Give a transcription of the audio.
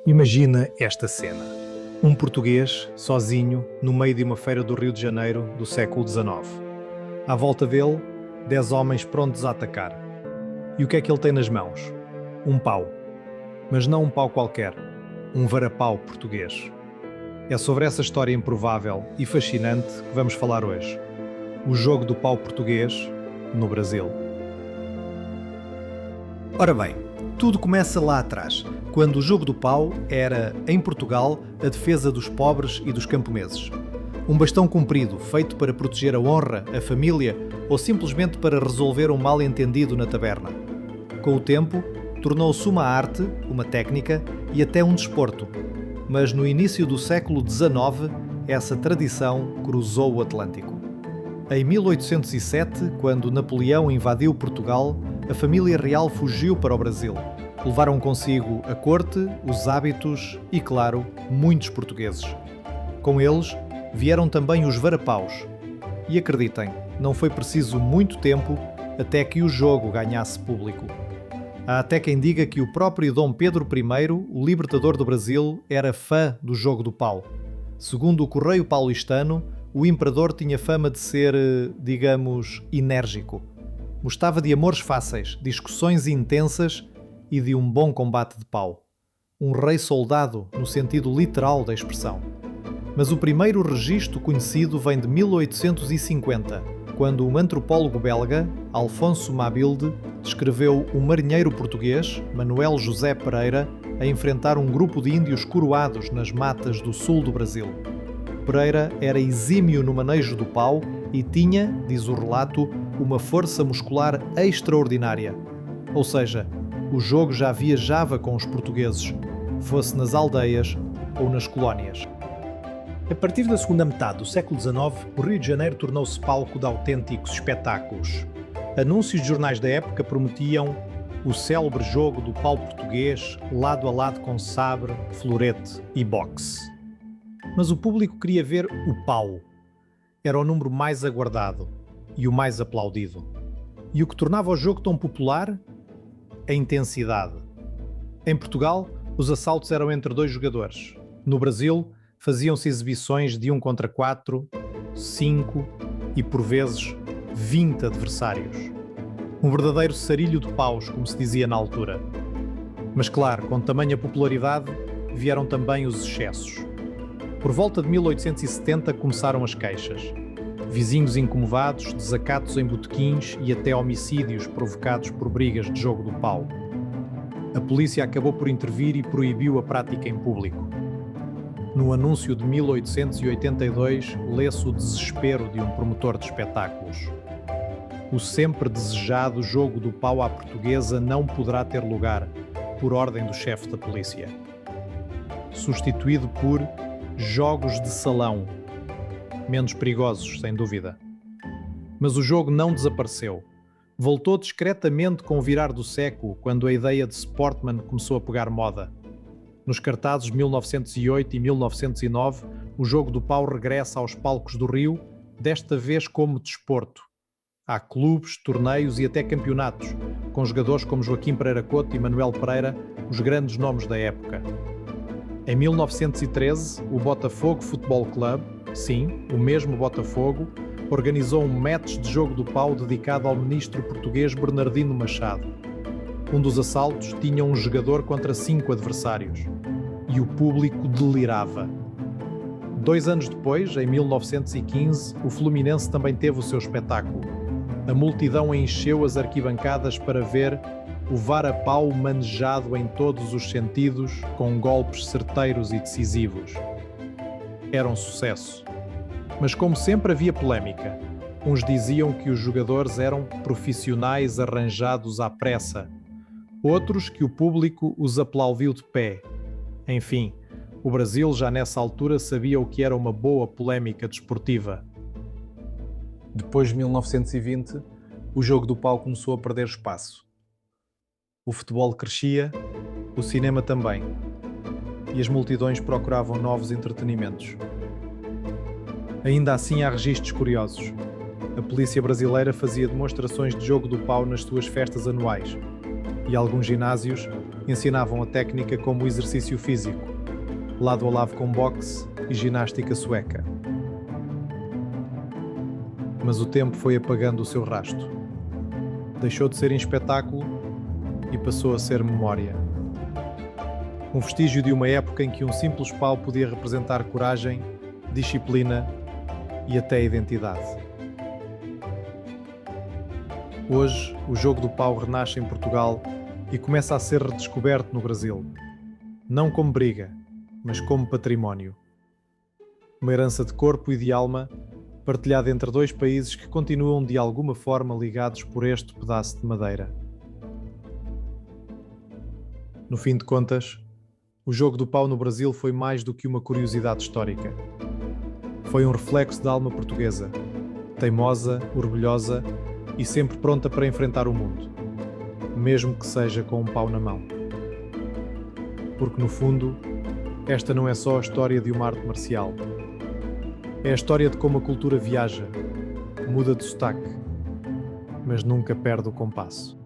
Imagina esta cena. Um português, sozinho, no meio de uma feira do Rio de Janeiro do século XIX. À volta dele, 10 homens prontos a atacar. E o que é que ele tem nas mãos? Um pau. Mas não um pau qualquer. Um varapau português. É sobre essa história improvável e fascinante que vamos falar hoje. O jogo do pau português no Brasil. Ora bem, tudo começa lá atrás, quando o jogo do pau era, em Portugal, a defesa dos pobres e dos camponeses. Um bastão comprido, feito para proteger a honra, a família ou simplesmente para resolver um mal-entendido na taberna. Com o tempo, tornou-se uma arte, uma técnica e até um desporto. Mas no início do século XIX, essa tradição cruzou o Atlântico. Em 1807, quando Napoleão invadiu Portugal, a família real fugiu para o Brasil. Levaram consigo a corte, os hábitos e, claro, muitos portugueses. Com eles, vieram também os varapaus. E acreditem, não foi preciso muito tempo até que o jogo ganhasse público. Há até quem diga que o próprio Dom Pedro I, o libertador do Brasil, era fã do jogo do pau. Segundo o Correio Paulistano, o imperador tinha fama de ser, digamos, enérgico. Gostava de amores fáceis, discussões intensas e de um bom combate de pau. Um rei soldado, no sentido literal da expressão. Mas o primeiro registro conhecido vem de 1850, quando um antropólogo belga, Alfonso Mabilde, descreveu um marinheiro português, Manuel José Pereira, a enfrentar um grupo de índios coroados nas matas do sul do Brasil. Pereira era exímio no manejo do pau e tinha, diz o relato, uma força muscular extraordinária. Ou seja, o jogo já viajava com os portugueses, fosse nas aldeias ou nas colónias. A partir da segunda metade do século XIX, o Rio de Janeiro tornou-se palco de autênticos espetáculos. Anúncios de jornais da época prometiam o célebre jogo do pau português, lado a lado com sabre, florete e boxe. Mas o público queria ver o pau. Era o número mais aguardado e o mais aplaudido. E o que tornava o jogo tão popular? A intensidade. Em Portugal, os assaltos eram entre 2 jogadores. No Brasil, faziam-se exibições de 1 contra 4, 5 e, por vezes, 20 adversários. Um verdadeiro sarilho de paus, como se dizia na altura. Mas claro, com tamanha popularidade, vieram também os excessos. Por volta de 1870 começaram as queixas. Vizinhos incomodados, desacatos em botequins e até homicídios provocados por brigas de jogo do pau. A polícia acabou por intervir e proibiu a prática em público. No anúncio de 1882, lê-se o desespero de um promotor de espetáculos. O sempre desejado jogo do pau à portuguesa não poderá ter lugar, por ordem do chefe da polícia. Substituído por jogos de salão. Menos perigosos, sem dúvida. Mas o jogo não desapareceu. Voltou discretamente com o virar do século, quando a ideia de Sportman começou a pegar moda. Nos cartazes de 1908 e 1909, o jogo do pau regressa aos palcos do Rio, desta vez como desporto. Há clubes, torneios e até campeonatos, com jogadores como Joaquim Pereira Couto e Manuel Pereira, os grandes nomes da época. Em 1913, o Botafogo Futebol Clube, sim, o mesmo Botafogo, organizou um match de jogo do pau dedicado ao ministro português Bernardino Machado. Um dos assaltos tinha um jogador contra 5 adversários. E o público delirava. 2 anos depois, em 1915, o Fluminense também teve o seu espetáculo. A multidão encheu as arquibancadas para ver o varapau manejado em todos os sentidos, com golpes certeiros e decisivos. Era um sucesso. Mas como sempre havia polémica. Uns diziam que os jogadores eram profissionais arranjados à pressa. Outros que o público os aplaudiu de pé. Enfim, o Brasil já nessa altura sabia o que era uma boa polémica desportiva. Depois de 1920, o jogo do pau começou a perder espaço. O futebol crescia, o cinema também, e as multidões procuravam novos entretenimentos. Ainda assim há registros curiosos. A polícia brasileira fazia demonstrações de jogo do pau nas suas festas anuais, e alguns ginásios ensinavam a técnica como exercício físico, lado a lado com boxe e ginástica sueca. Mas o tempo foi apagando o seu rasto. Deixou de ser espetáculo e passou a ser memória. Um vestígio de uma época em que um simples pau podia representar coragem, disciplina e até identidade. Hoje, o jogo do pau renasce em Portugal e começa a ser redescoberto no Brasil. Não como briga, mas como património. Uma herança de corpo e de alma, partilhada entre dois países que continuam de alguma forma ligados por este pedaço de madeira. No fim de contas, o jogo do pau no Brasil foi mais do que uma curiosidade histórica. Foi um reflexo da alma portuguesa, teimosa, orgulhosa e sempre pronta para enfrentar o mundo, mesmo que seja com um pau na mão. Porque, no fundo, esta não é só a história de uma arte marcial. É a história de como a cultura viaja, muda de sotaque, mas nunca perde o compasso.